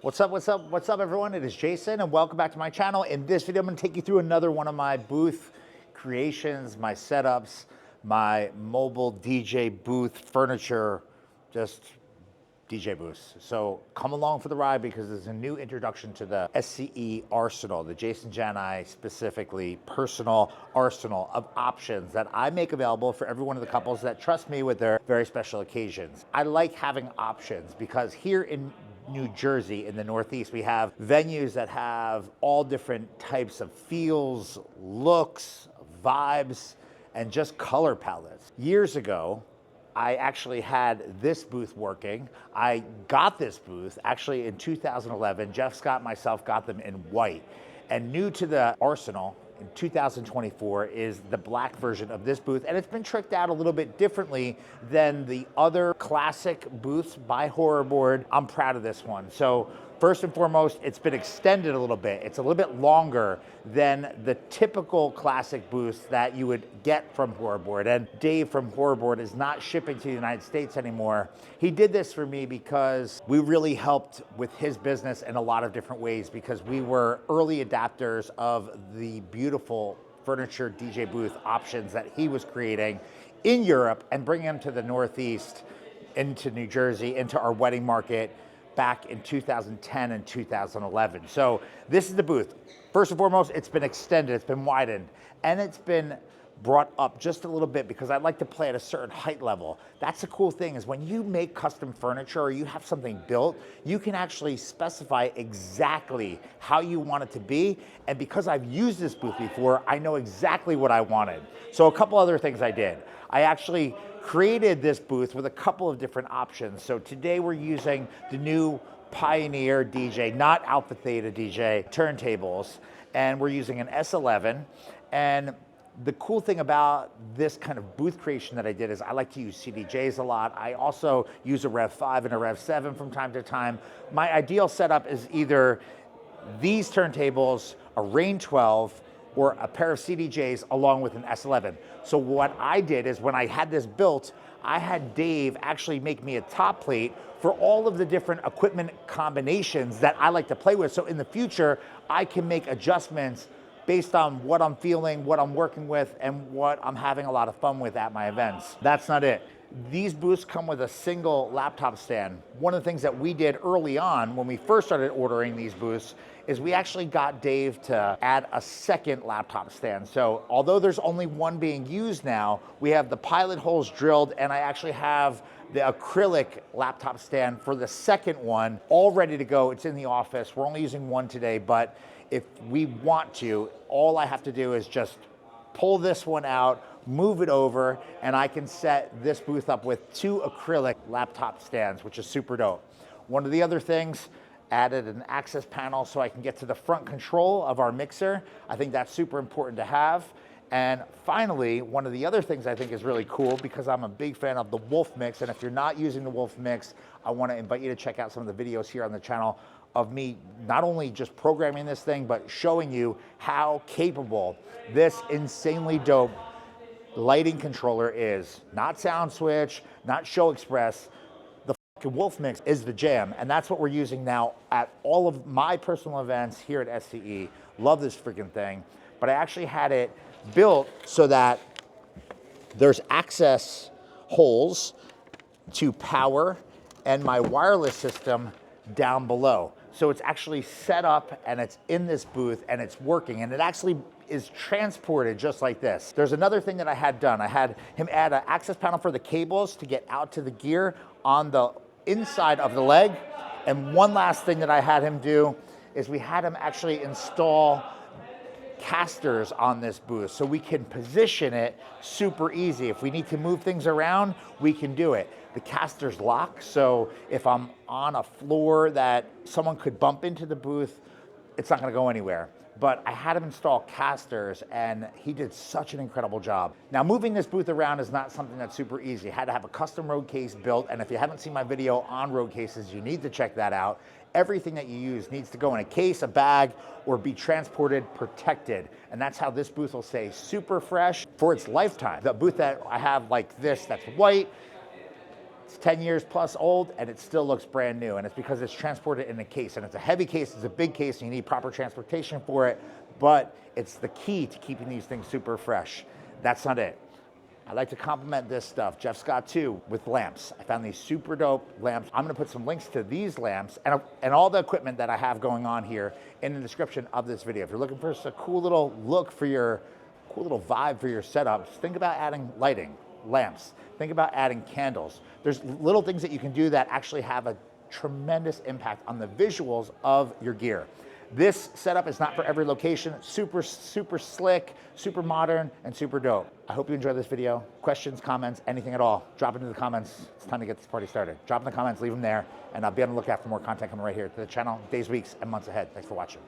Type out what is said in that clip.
What's up everyone? It is Jason and welcome back to my channel. In this video, I'm gonna take you through another one of my booth creations, my setups, my mobile DJ booth furniture, just DJ booths. So come along for the ride because there's a new introduction to the SCE arsenal, the Jason Jani specifically personal arsenal of options that I make available for every one of the couples that trust me with their very special occasions. I like having options because here in New Jersey in the Northeast, we have venues that have all different types of feels, looks, vibes, and just color palettes. Years ago, I actually had this booth working. I got this booth actually in 2011. Jeff Scott and myself got them in white. And new to the arsenal in 2024 is the black version of this booth, and it's been tricked out a little bit differently than the other classic booths by Horrorboard. I'm proud of this one. So first and foremost, it's been extended a little bit. It's a little bit longer than the typical classic booths that you would get from Horrorboard. And Dave from Horrorboard is not shipping to the United States anymore. He did this for me because we really helped with his business in a lot of different ways because we were early adapters of the beautiful furniture DJ booth options that he was creating in Europe and bringing them to the Northeast, into New Jersey, into our wedding market, back in 2010 and 2011. So this is the booth. First and foremost, it's been extended, it's been widened, and it's been brought up just a little bit because I like to play at a certain height level. That's the cool thing is when you make custom furniture or you have something built, you can actually specify exactly how you want it to be. And because I've used this booth before, I know exactly what I wanted. So a couple other things I did. I actually created this booth with a couple of different options. So today we're using the new Pioneer DJ, not Alpha Theta DJ turntables, and we're using an S11. And the cool thing about this kind of booth creation that I did is I like to use CDJs a lot. I also use a Rev 5 and a Rev 7 from time to time. My ideal setup is either these turntables, a Rain 12, or a pair of CDJs along with an S11. So what I did is when I had this built, I had Dave actually make me a top plate for all of the different equipment combinations that I like to play with. So in the future, I can make adjustments based on what I'm feeling, what I'm working with, and what I'm having a lot of fun with at my events. That's not it. These booths come with a single laptop stand. One of the things that we did early on when we first started ordering these booths is we actually got Dave to add a second laptop stand. So although there's only one being used now, we have the pilot holes drilled, and I actually have the acrylic laptop stand for the second one all ready to go. It's in the office. We're only using one today, but if we want to, all I have to do is just pull this one out, move it over, and I can set this booth up with two acrylic laptop stands, which is super dope. One of the other things, added an access panel so I can get to the front control of our mixer. I think that's super important to have. And finally, one of the other things I think is really cool because I'm a big fan of the Wolf Mix, and if you're not using the Wolf Mix, I want to invite you to check out some of the videos here on the channel of me not only just programming this thing, but showing you how capable this insanely dope lighting controller is. Not Sound Switch, not Show Express. The fucking Wolf Mix is the jam, and that's what we're using now at all of my personal events here at SCE. Love this freaking thing. But I actually had it built so that there's access holes to power and my wireless system down below. So it's actually set up and it's in this booth and it's working, and it actually is transported just like this. There's another thing that I had done. I had him add an access panel for the cables to get out to the gear on the inside of the leg. And one last thing that I had him do is we had him actually install casters on this booth so we can position it super easy. If we need to move things around, we can do it. The casters lock, so if I'm on a floor that someone could bump into the booth, it's not gonna go anywhere. But I had him install casters and he did such an incredible job. Now moving this booth around is not something that's super easy. I had to have a custom road case built, and if you haven't seen my video on road cases, you need to check that out. Everything that you use needs to go in a case, a bag, or be transported protected. And that's how this booth will stay super fresh for its lifetime. The booth that I have like this, that's white, It's 10 years plus old and it still looks brand new, and it's because it's transported in a case, and it's a heavy case, it's a big case, and you need proper transportation for it, but it's the key to keeping these things super fresh. That's not it. I like to complement this stuff, Jeff Scott too, with lamps. I found these super dope lamps. I'm gonna put some links to these lamps and all the equipment that I have going on here in the description of this video. If you're looking for just a cool little look for your, cool little vibe for your setups, think about adding lighting, lamps. Think about adding candles. There's little things that you can do that actually have a tremendous impact on the visuals of your gear. This setup is not for every location. Super, super slick, super modern, and super dope. I hope you enjoyed this video. Questions, comments, anything at all, drop into the comments. It's time to get this party started. Drop in the comments, leave them there, and I'll be on the lookout for more content coming right here to the channel, days, weeks, and months ahead. Thanks for watching.